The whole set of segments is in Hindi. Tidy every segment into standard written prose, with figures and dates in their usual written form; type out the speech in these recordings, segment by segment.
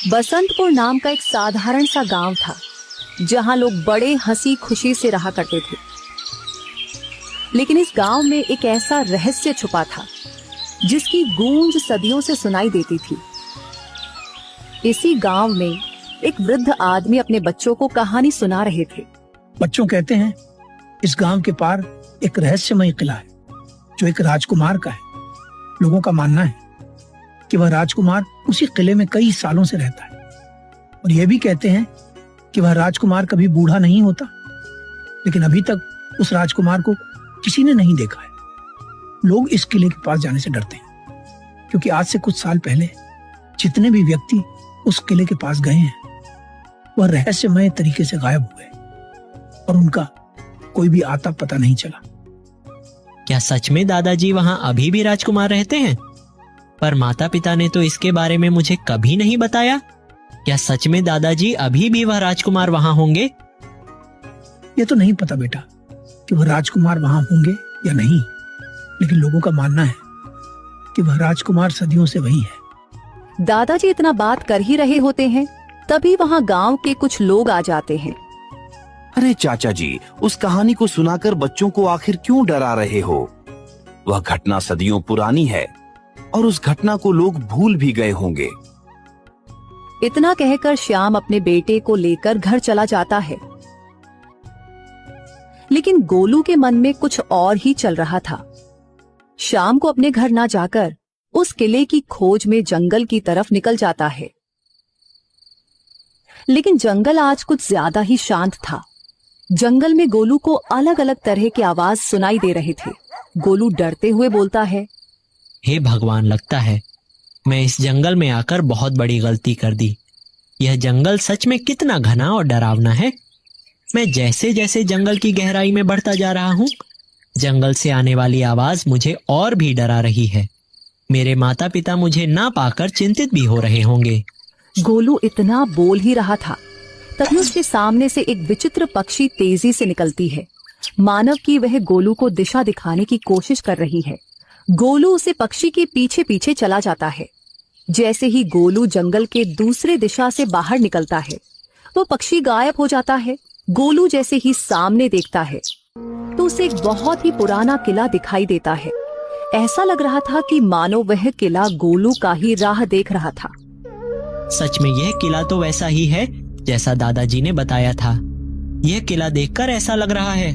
बसंतपुर नाम का एक साधारण सा गांव था जहां लोग बड़े हंसी खुशी से रहा करते थे। लेकिन इस गांव में एक ऐसा रहस्य छुपा था जिसकी गूंज सदियों से सुनाई देती थी। इसी गांव में एक वृद्ध आदमी अपने बच्चों को कहानी सुना रहे थे। बच्चों कहते हैं इस गांव के पार एक रहस्यमय किला है जो एक राजकुमार का है। लोगों का मानना है कि वह राजकुमार उसी किले में कई सालों से रहता है और यह भी कहते हैं कि वह राजकुमार कभी बूढ़ा नहीं होता। लेकिन अभी तक उस राजकुमार को किसी ने नहीं देखा है। लोग इस किले के पास जाने से डरते हैं क्योंकि आज से कुछ साल पहले जितने भी व्यक्ति उस किले के पास गए हैं वह रहस्यमय तरीके से गायब हुए और उनका कोई भी आता पता नहीं चला। क्या सच में दादाजी वहाँ अभी भी राजकुमार रहते हैं? पर माता पिता ने तो इसके बारे में मुझे कभी नहीं बताया। क्या सच में दादाजी अभी भी वह राजकुमार वहाँ होंगे? ये तो नहीं पता बेटा कि वह राजकुमार वहाँ होंगे या नहीं, लेकिन लोगों का मानना है कि वह राजकुमार सदियों से वही है। दादाजी इतना बात कर ही रहे होते हैं तभी वहां गांव के कुछ लोग आ जाते हैं। अरे चाचा जी, उस कहानी को सुनाकर बच्चों को आखिर क्यों डरा रहे हो? वह घटना सदियों पुरानी है और उस घटना को लोग भूल भी गए होंगे। इतना कहकर श्याम अपने बेटे को लेकर घर चला जाता है। लेकिन गोलू के मन में कुछ और ही चल रहा था। श्याम को अपने घर ना जाकर उस किले की खोज में जंगल की तरफ निकल जाता है। लेकिन जंगल आज कुछ ज्यादा ही शांत था। जंगल में गोलू को अलग अलग तरह के आवाज सुनाई दे रहे थे। गोलू डरते हुए बोलता है, हे भगवान, लगता है मैं इस जंगल में आकर बहुत बड़ी गलती कर दी। यह जंगल सच में कितना घना और डरावना है। मैं जैसे जैसे जंगल की गहराई में बढ़ता जा रहा हूँ, जंगल से आने वाली आवाज मुझे और भी डरा रही है। मेरे माता पिता मुझे ना पाकर चिंतित भी हो रहे होंगे। गोलू इतना बोल ही रहा था तभी उसके सामने से एक विचित्र पक्षी तेजी से निकलती है, मानव की वह गोलू को दिशा दिखाने की कोशिश कर रही है। गोलू उसे पक्षी के पीछे पीछे चला जाता है। जैसे ही गोलू जंगल के दूसरे दिशा से बाहर निकलता है वो पक्षी गायब हो जाता है। गोलू जैसे ही सामने देखता है तो उसे एक बहुत ही पुराना किला दिखाई देता है। ऐसा लग रहा था कि मानो वह किला गोलू का ही राह देख रहा था। सच में यह किला तो वैसा ही है जैसा दादाजी ने बताया था। यह किला देखकर ऐसा लग रहा है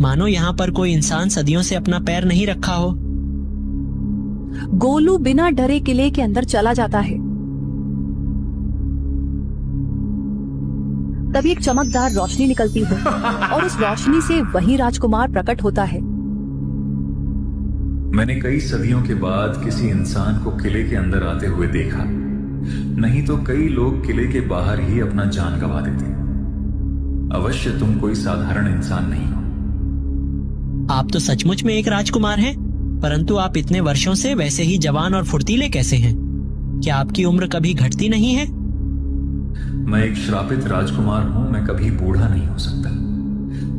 मानो यहाँ पर कोई इंसान सदियों से अपना पैर नहीं रखा हो। गोलू बिना डरे किले के अंदर चला जाता है। तभी एक चमकदार रोशनी निकलती है और उस रोशनी से वही राजकुमार प्रकट होता है। मैंने कई सदियों के बाद किसी इंसान को किले के अंदर आते हुए देखा। नहीं तो कई लोग किले के बाहर ही अपना जान गंवा देते। अवश्य तुम कोई साधारण इंसान नहीं हो। आप तो सचमुच में एक राजकुमार हैं, परंतु आप इतने वर्षों से वैसे ही जवान और फुर्तीले कैसे हैं? क्या आपकी उम्र कभी घटती नहीं है? मैं एक श्रापित राजकुमार हूं। मैं कभी बूढ़ा नहीं हो सकता।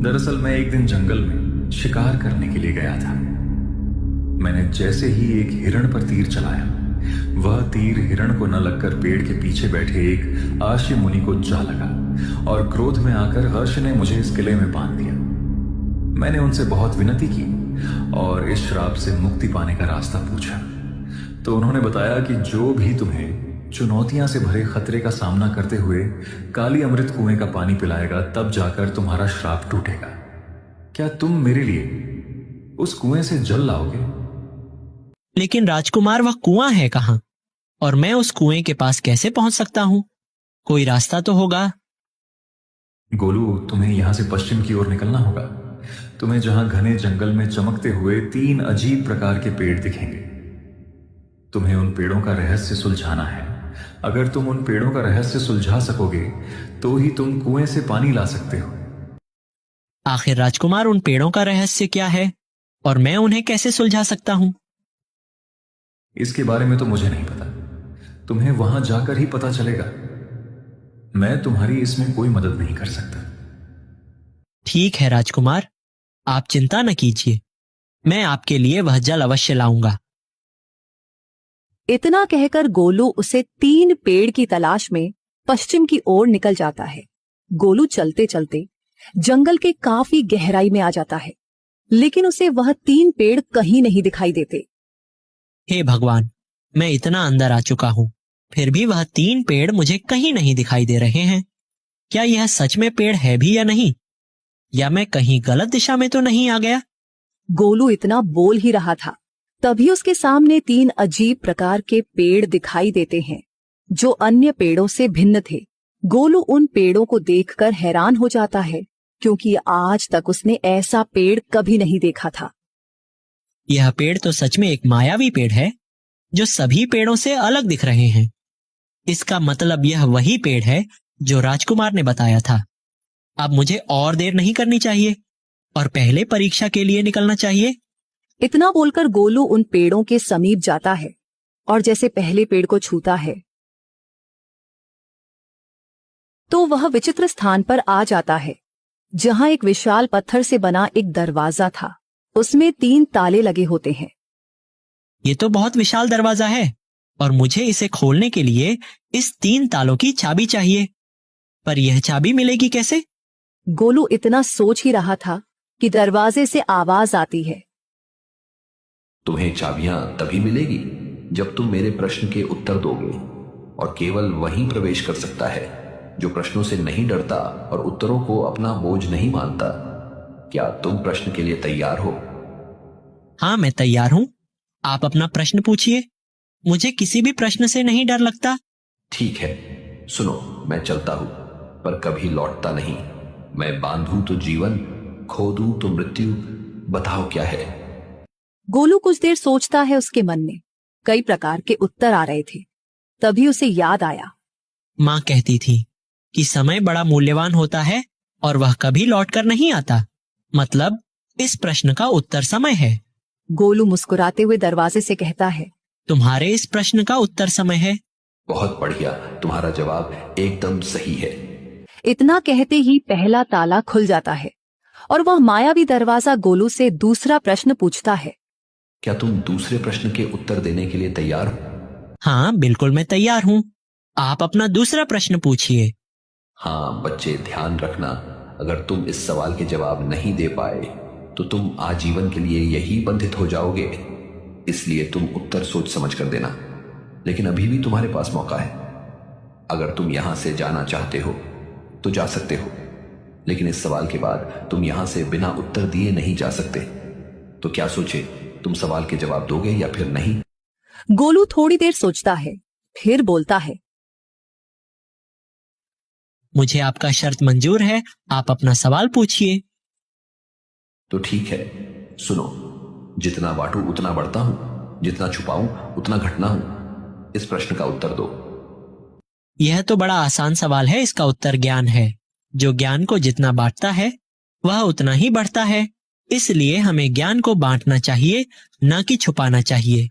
दरअसल मैं एक दिन जंगल में शिकार करने के लिए गया था। मैंने जैसे ही एक हिरण पर तीर चलाया, वह तीर हिरण को न लगकर पेड़ के पीछे बैठे एक आश्य मुनि को जा लगा और क्रोध में आकर हर्ष ने मुझे इस किले में बांध दिया। मैंने उनसे बहुत विनती की और इस श्राप से मुक्ति पाने का रास्ता पूछा तो उन्होंने बताया कि जो भी तुम्हें चुनौतियां से भरे खतरे का सामना करते हुए काली अमृत कुएं का पानी पिलाएगा, तब जाकर तुम्हारा श्राप टूटेगा। क्या तुम मेरे लिए उस कुएं से जल लाओगे? लेकिन राजकुमार, वह कुआं है कहाँ और मैं उस कुएं के पास कैसे पहुंच सकता हूँ? कोई रास्ता तो होगा। गोलू, तुम्हें यहां से पश्चिम की ओर निकलना होगा। तुम्हें जहां घने जंगल में चमकते हुए 3 अजीब प्रकार के पेड़ दिखेंगे। तुम्हें उन पेड़ों का रहस्य सुलझाना है। अगर तुम उन पेड़ों का रहस्य सुलझा सकोगे तो ही तुम कुएं से पानी ला सकते हो। आखिर राजकुमार, उन पेड़ों का रहस्य क्या है और मैं उन्हें कैसे सुलझा सकता हूँ? इसके बारे में तो मुझे नहीं पता। तुम्हें वहां जाकर ही पता चलेगा। मैं तुम्हारी इसमें कोई मदद नहीं कर सकता। ठीक है राजकुमार, आप चिंता न कीजिए। मैं आपके लिए वह जल अवश्य लाऊंगा। इतना कहकर गोलू उसे 3 पेड़ की तलाश में पश्चिम की ओर निकल जाता है। गोलू चलते चलते जंगल के काफी गहराई में आ जाता है, लेकिन उसे वह 3 पेड़ कहीं नहीं दिखाई देते। हे भगवान, मैं इतना अंदर आ चुका हूँ, फिर भी वह 3 पेड़ मुझे कहीं नहीं दिखाई दे रहे हैं। क्या यह सच में पेड़ है भी या नहीं? या मैं कहीं गलत दिशा में तो नहीं आ गया? गोलू इतना बोल ही रहा था, तभी उसके सामने 3 अजीब प्रकार के पेड़ दिखाई देते हैं, जो अन्य पेड़ों से भिन्न थे। गोलू उन पेड़ों को देखकर हैरान हो जाता है, क्योंकि आज तक उसने ऐसा पेड़ कभी नहीं देखा था। यह पेड़ तो सच में एक मायावी पेड़ है, जो सभी पेड़ों से अलग दिख रहे हैं। इसका मतलब यह वही पेड़ है जो राजकुमार ने बताया था। अब मुझे और देर नहीं करनी चाहिए और पहले परीक्षा के लिए निकलना चाहिए। इतना बोलकर गोलू उन पेड़ों के समीप जाता है और जैसे पहले पेड़ को छूता है तो वह विचित्र स्थान पर आ जाता है, जहां एक विशाल पत्थर से बना एक दरवाजा था। उसमें 3 ताले लगे होते हैं। ये तो बहुत विशाल दरवाजा है और मुझे इसे खोलने के लिए इस 3 तालों की चाबी चाहिए। पर यह चाबी मिलेगी कैसे? गोलू इतना सोच ही रहा था कि दरवाजे से आवाज आती है। तुम्हें चाबियां तभी मिलेगी जब तुम मेरे प्रश्न के उत्तर दोगे, और केवल वही प्रवेश कर सकता है जो प्रश्नों से नहीं डरता और उत्तरों को अपना बोझ नहीं मानता। क्या तुम प्रश्न के लिए तैयार हो? हाँ, मैं तैयार हूँ। आप अपना प्रश्न पूछिए। मुझे किसी भी प्रश्न से नहीं डर लगता। ठीक है, सुनो, मैं चलता हूं पर कभी लौटता नहीं। मैं बांधूं तो जीवन, खो दूं तो मृत्यु। बताओ क्या है? गोलू कुछ देर सोचता है। उसके मन में कई प्रकार के उत्तर आ रहे थे। तभी उसे याद आया, माँ कहती थी कि समय बड़ा मूल्यवान होता है और वह कभी लौटकर नहीं आता। मतलब इस प्रश्न का उत्तर समय है। गोलू मुस्कुराते हुए दरवाजे से कहता है, तुम्हारे इस प्रश्न का उत्तर समय है। बहुत बढ़िया, तुम्हारा जवाब एकदम सही है। इतना कहते ही पहला ताला खुल जाता है और वह मायावी दरवाजा गोलू से दूसरा प्रश्न पूछता है। क्या तुम दूसरे प्रश्न के उत्तर देने के लिए तैयार हो? हाँ, बिल्कुल मैं तैयार हूँ। आप अपना दूसरा प्रश्न पूछिए। हाँ बच्चे, ध्यान रखना, अगर तुम इस सवाल के जवाब नहीं दे पाए तो तुम आजीवन के लिए यही बंधित हो जाओगे। इसलिए तुम उत्तर सोच समझ कर देना। लेकिन अभी भी तुम्हारे पास मौका है। अगर तुम यहां से जाना चाहते हो तो जा सकते हो, लेकिन इस सवाल के बाद तुम यहां से बिना उत्तर दिए नहीं जा सकते। तो क्या सोचे, तुम सवाल के जवाब दोगे या फिर नहीं? गोलू थोड़ी देर सोचता है, फिर बोलता है, मुझे आपका शर्त मंजूर है। आप अपना सवाल पूछिए। तो ठीक है, सुनो, जितना बांटू उतना बढ़ता हूं, जितना छुपाऊं उतना घटना हूं। इस प्रश्न का उत्तर दो। यह तो बड़ा आसान सवाल है। इसका उत्तर ज्ञान है। जो ज्ञान को जितना बांटता है वह उतना ही बढ़ता है। इसलिए हमें ज्ञान को बांटना चाहिए, न कि छुपाना चाहिए।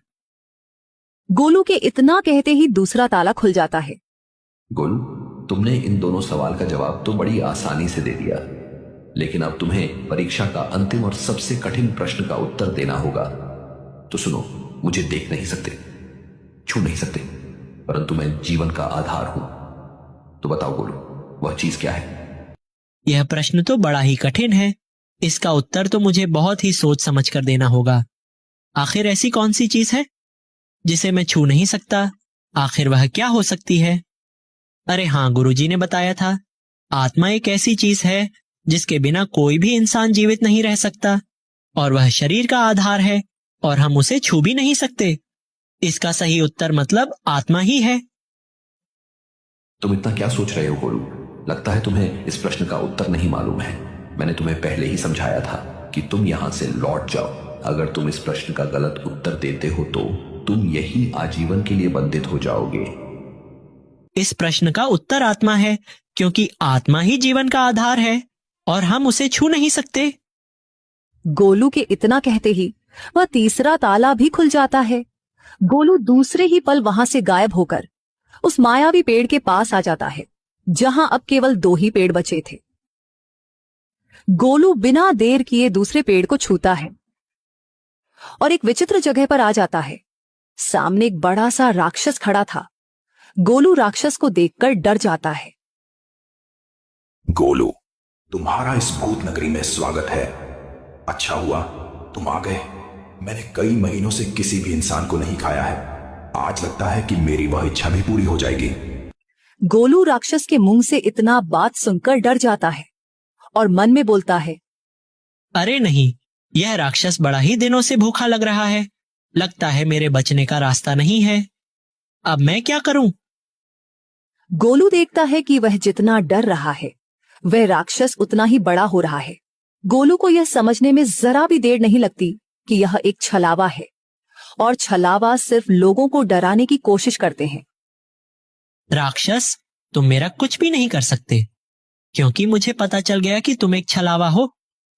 गोलू के इतना कहते ही दूसरा ताला खुल जाता है। गोलू, तुमने इन दोनों सवाल का जवाब तो बड़ी आसानी से दे दिया, लेकिन अब तुम्हें परीक्षा का अंतिम और सबसे कठिन प्रश्न का उत्तर देना होगा। तो सुनो, मुझे देख नहीं सकते, छू नहीं सकते, परंतु मैं जीवन का आधार हूं। तो बताओ गोलू, वह चीज क्या है? यह प्रश्न तो बड़ा ही कठिन है। इसका उत्तर तो मुझे बहुत ही सोच समझ कर देना होगा। आखिर ऐसी कौन सी चीज है जिसे मैं छू नहीं सकता? आखिर वह क्या हो सकती है? अरे हाँ, गुरुजी ने बताया था, आत्मा एक ऐसी चीज है जिसके बिना कोई भी इंसान जीवित नहीं रह सकता, और वह शरीर का आधार है और हम उसे छू भी नहीं सकते। इसका सही उत्तर मतलब आत्मा ही है। तुम इतना क्या सोच रहे हो गोलू? लगता है तुम्हें इस प्रश्न का उत्तर नहीं मालूम है। मैंने तुम्हें पहले ही समझाया था कि तुम यहां से लौट जाओ। अगर तुम इस प्रश्न का गलत उत्तर देते हो तो तुम यही आजीवन के लिए बंधित हो जाओगे। इस प्रश्न का उत्तर आत्मा है, क्योंकि आत्मा ही जीवन का आधार है और हम उसे छू नहीं सकते। गोलू के इतना कहते ही वह तीसरा ताला भी खुल जाता है। गोलू दूसरे ही पल वहां से गायब होकर उस मायावी पेड़ के पास आ जाता है, जहां अब केवल 2 ही पेड़ बचे थे। गोलू बिना देर किए दूसरे पेड़ को छूता है और एक विचित्र जगह पर आ जाता है। सामने एक बड़ा सा राक्षस खड़ा था। गोलू राक्षस को देखकर डर जाता है। गोलू, तुम्हारा इस भूत नगरी में स्वागत है। अच्छा हुआ तुम आ गए। मैंने कई महीनों से किसी भी इंसान को नहीं खाया है। आज लगता है कि मेरी वह इच्छा भी पूरी हो जाएगी। गोलू राक्षस के मुंह से इतना बात सुनकर डर जाता है और मन में बोलता है, अरे नहीं, यह राक्षस बड़ा ही दिनों से भूखा लग रहा है। लगता है मेरे बचने का रास्ता नहीं है। अब मैं क्या करूं? गोलू देखता है कि वह जितना डर रहा है वह राक्षस उतना ही बड़ा हो रहा है। गोलू को यह समझने में जरा भी देर नहीं लगती कि यह एक छलावा है और छलावा सिर्फ लोगों को डराने की कोशिश करते हैं। राक्षस, तुम मेरा कुछ भी नहीं कर सकते, क्योंकि मुझे पता चल गया कि तुम एक छलावा हो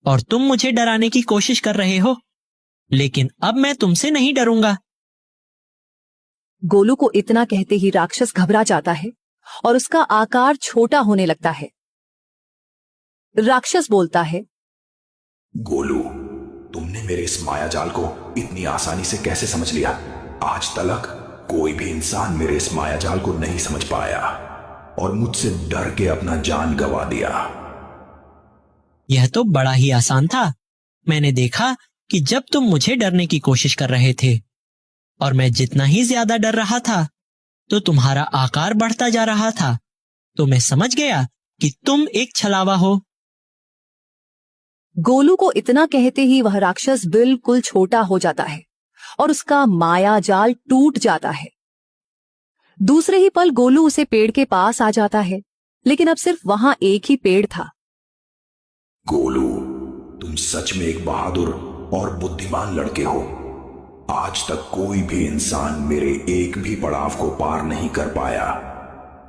और तुम मुझे डराने की कोशिश कर रहे हो। लेकिन अब मैं तुमसे नहीं डरूंगा। गोलू को इतना कहते ही राक्षस घबरा जाता है और उसका आकार छोटा होने लगता है। राक्षस बोलता है, गोलू, तुमने मेरे इस मायाजाल को इतनी आसानी से कैसे समझ लिया? आज तक कोई भी इंसान मेरे इस मायाजाल को नहीं समझ पाया और मुझसे डर के अपना जान गंवा दिया। यह तो बड़ा ही आसान था। मैंने देखा कि जब तुम मुझे डरने की कोशिश कर रहे थे और मैं जितना ही ज्यादा डर रहा था तो तुम्हारा आकार बढ़ता जा रहा था, तो मैं समझ गया कि तुम एक छलावा हो। गोलू को इतना कहते ही वह राक्षस बिल्कुल छोटा हो जाता है और उसका माया जाल टूट जाता है। दूसरे ही पल गोलू उसे पेड़ के पास आ जाता है, लेकिन अब सिर्फ वहां एक ही पेड़ था। गोलू, तुम सच में एक बहादुर और बुद्धिमान लड़के हो। आज तक कोई भी इंसान मेरे एक भी पड़ाव को पार नहीं कर पाया,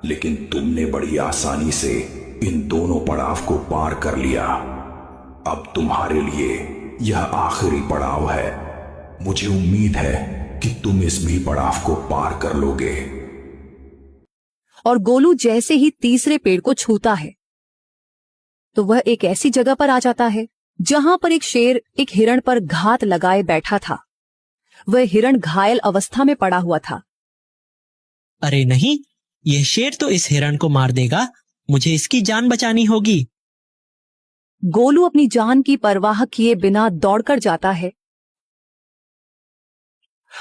लेकिन तुमने बड़ी आसानी से इन दोनों पड़ाव को पार कर लिया। अब तुम्हारे लिए यह आखिरी पड़ाव है। मुझे उम्मीद है कि तुम इस भी पड़ाव को पार कर लोगे। और गोलू जैसे ही तीसरे पेड़ को छूता है तो वह एक ऐसी जगह पर आ जाता है जहां पर एक शेर एक हिरण पर घात लगाए बैठा था। वह हिरण घायल अवस्था में पड़ा हुआ था। अरे नहीं, यह शेर तो इस हिरण को मार देगा। मुझे इसकी जान बचानी होगी। गोलू अपनी जान की परवाह किए बिना दौड़कर जाता है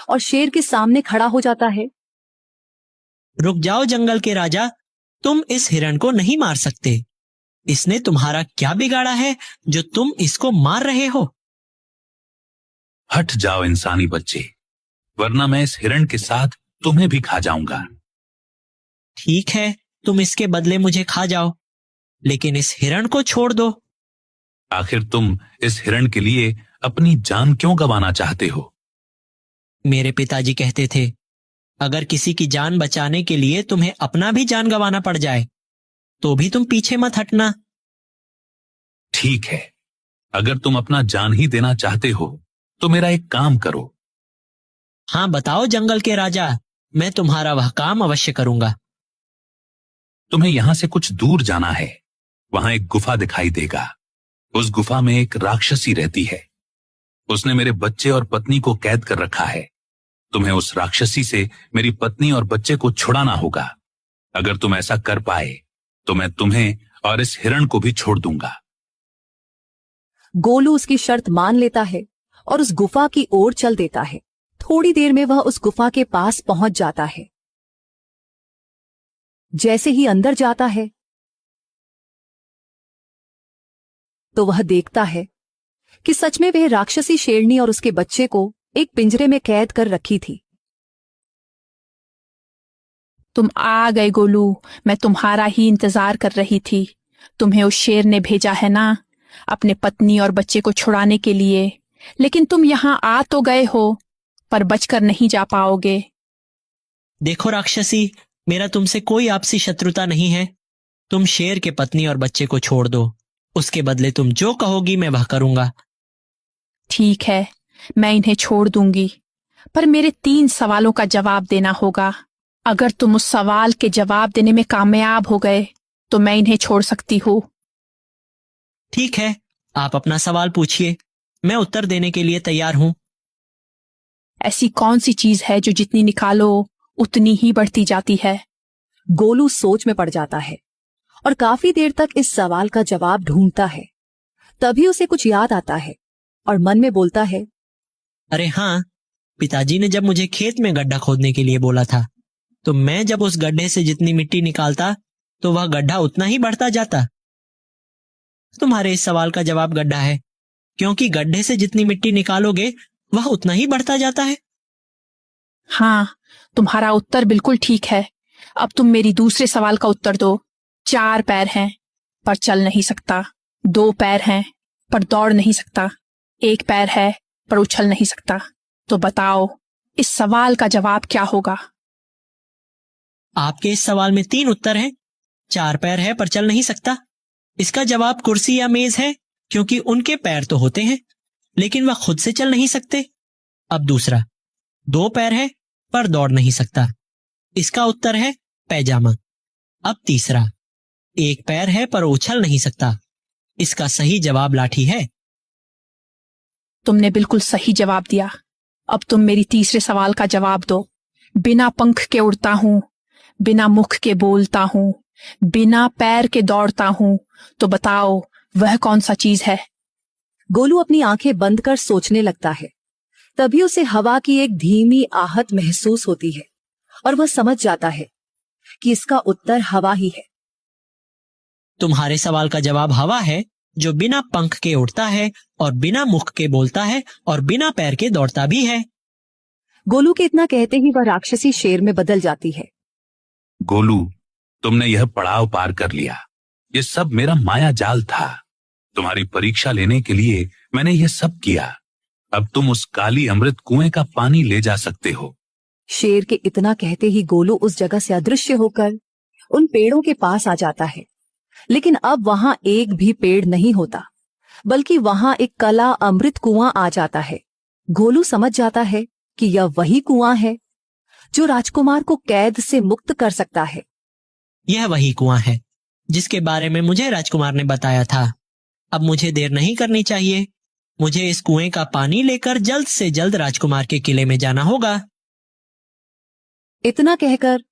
और शेर के सामने खड़ा हो जाता है। रुक जाओ जंगल के राजा, तुम इस हिरण को नहीं मार सकते। इसने तुम्हारा क्या बिगाड़ा है जो तुम इसको मार रहे हो? हट जाओ इंसानी बच्चे, वरना मैं इस हिरण के साथ तुम्हें भी खा जाऊंगा। ठीक है, तुम इसके बदले मुझे खा जाओ, लेकिन इस हिरण को छोड़ दो। आखिर तुम इस हिरण के लिए अपनी जान क्यों गंवाना चाहते हो? मेरे पिताजी कहते थे, अगर किसी की जान बचाने के लिए तुम्हें अपना भी जान गंवाना पड़ जाए तो भी तुम पीछे मत हटना। ठीक है, अगर तुम अपना जान ही देना चाहते हो तो मेरा एक काम करो। हाँ बताओ जंगल के राजा, मैं तुम्हारा वह काम अवश्य करूंगा। तुम्हें यहां से कुछ दूर जाना है। वहां एक गुफा दिखाई देगा। उस गुफा में एक राक्षसी रहती है। उसने मेरे बच्चे और पत्नी को कैद कर रखा है। तुम्हें उस राक्षसी से मेरी पत्नी और बच्चे को छुड़ाना होगा। अगर तुम ऐसा कर पाए तो मैं तुम्हें और इस हिरण को भी छोड़ दूंगा। गोलू उसकी शर्त मान लेता है और उस गुफा की ओर चल देता है। थोड़ी देर में वह उस गुफा के पास पहुंच जाता है। जैसे ही अंदर जाता है तो वह देखता है कि सच में वह राक्षसी शेरनी और उसके बच्चे को एक पिंजरे में कैद कर रखी थी। तुम आ गए गोलू, मैं तुम्हारा ही इंतजार कर रही थी। तुम्हें उस शेर ने भेजा है ना, अपने पत्नी और बच्चे को छुड़ाने के लिए। लेकिन तुम यहां आ तो गए हो, पर बचकर नहीं जा पाओगे। देखो राक्षसी, मेरा तुमसे कोई आपसी शत्रुता नहीं है। तुम शेर के पत्नी और बच्चे को छोड़ दो। उसके बदले तुम जो कहोगी मैं वह करूंगा। ठीक है, मैं इन्हें छोड़ दूंगी, पर मेरे 3 सवालों का जवाब देना होगा। अगर तुम उस सवाल के जवाब देने में कामयाब हो गए तो मैं इन्हें छोड़ सकती हूँ। ठीक है, आप अपना सवाल पूछिए, मैं उत्तर देने के लिए तैयार हूं। ऐसी कौन सी चीज है जो जितनी निकालो उतनी ही बढ़ती जाती है? गोलू सोच में पड़ जाता है और काफी देर तक इस सवाल का जवाब ढूंढता है। तभी उसे कुछ याद आता है और मन में बोलता है, अरे हाँ, पिताजी ने जब मुझे खेत में गड्ढा खोदने के लिए बोला था, तो मैं जब उस गड्ढे से जितनी मिट्टी निकालता तो वह गड्ढा उतना ही बढ़ता जाता। तुम्हारे इस सवाल का जवाब गड्ढा है, क्योंकि गड्ढे से जितनी मिट्टी निकालोगे वह उतना ही बढ़ता जाता है। हाँ, तुम्हारा उत्तर बिल्कुल ठीक है। अब तुम मेरी दूसरे सवाल का उत्तर दो। 4 पैर हैं पर चल नहीं सकता, 2 पैर हैं पर दौड़ नहीं सकता, 1 पैर है पर उछल नहीं सकता। तो बताओ इस सवाल का जवाब क्या होगा? आपके इस सवाल में 3 उत्तर हैं। 4 पैर है पर चल नहीं सकता, इसका जवाब कुर्सी या मेज है, क्योंकि उनके पैर तो होते हैं लेकिन वह खुद से चल नहीं सकते। अब दूसरा, 2 पैर है पर दौड़ नहीं सकता, इसका उत्तर है पैजामा। अब तीसरा, 1 पैर है पर उछल नहीं सकता, इसका सही जवाब लाठी है। तुमने बिल्कुल सही जवाब दिया। अब तुम मेरी तीसरे सवाल का जवाब दो। बिना पंख के उड़ता हूं, बिना मुख के बोलता हूं, बिना पैर के दौड़ता हूं, तो बताओ वह कौन सा चीज है? गोलू अपनी आंखें बंद कर सोचने लगता है। तभी उसे हवा की एक धीमी आहट महसूस होती है और वह समझ जाता है कि इसका उत्तर हवा ही है। तुम्हारे सवाल का जवाब हवा है, जो बिना पंख के उड़ता है और बिना मुख के बोलता है और बिना पैर के दौड़ता भी है। गोलू के इतना कहते ही वह राक्षसी शेर में बदल जाती है। गोलू, तुमने यह पड़ाव पार कर लिया। यह सब मेरा माया जाल था। तुम्हारी परीक्षा लेने के लिए मैंने यह सब किया। अब तुम उस काली अमृत कुएं का पानी ले जा सकते हो। शेर के इतना कहते ही गोलू उस जगह से अदृश्य होकर उन पेड़ों के पास आ जाता है। लेकिन अब वहां एक भी पेड़ नहीं होता, बल्कि वहां एक कला अमृत कुआं आ जाता है। गोलू समझ जाता है कि यह वही कुआं है जो राजकुमार को कैद से मुक्त कर सकता है। यह वही कुआं है जिसके बारे में मुझे राजकुमार ने बताया था। अब मुझे देर नहीं करनी चाहिए। मुझे इस कुएं का पानी लेकर जल्द से जल्द राजकुमार के किले में जाना होगा। इतना कहकर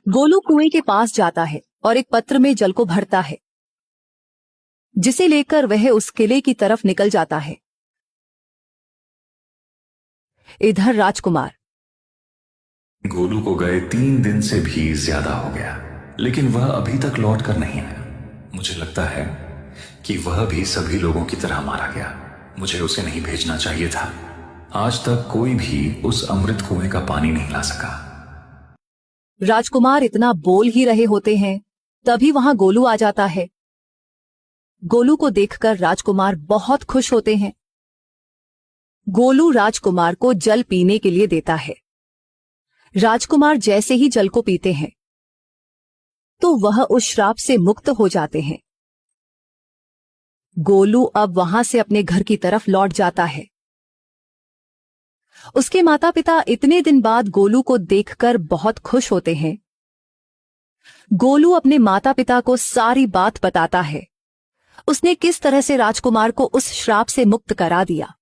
गोलू कुएं के पास जाता है और एक पत्र में जल को भरता है, जिसे लेकर वह उस किले की तरफ निकल जाता है। इधर राजकुमार गोलू को गए 3 दिन से भी ज्यादा हो गया, लेकिन वह अभी तक लौट कर नहीं आया। मुझे लगता है कि वह भी सभी लोगों की तरह मारा गया। मुझे उसे नहीं भेजना चाहिए था। आज तक कोई भी उस अमृत कुएं का पानी नहीं ला सका। राजकुमार इतना बोल ही रहे होते हैं, तभी वहां गोलू आ जाता है। गोलू को देखकर राजकुमार बहुत खुश होते हैं। गोलू राजकुमार को जल पीने के लिए देता है। राजकुमार जैसे ही जल को पीते हैं तो वह उस श्राप से मुक्त हो जाते हैं। गोलू अब वहां से अपने घर की तरफ लौट जाता है। उसके माता पिता इतने दिन बाद गोलू को देखकर बहुत खुश होते हैं। गोलू अपने माता पिता को सारी बात बताता है। उसने किस तरह से राजकुमार को उस श्राप से मुक्त करा दिया।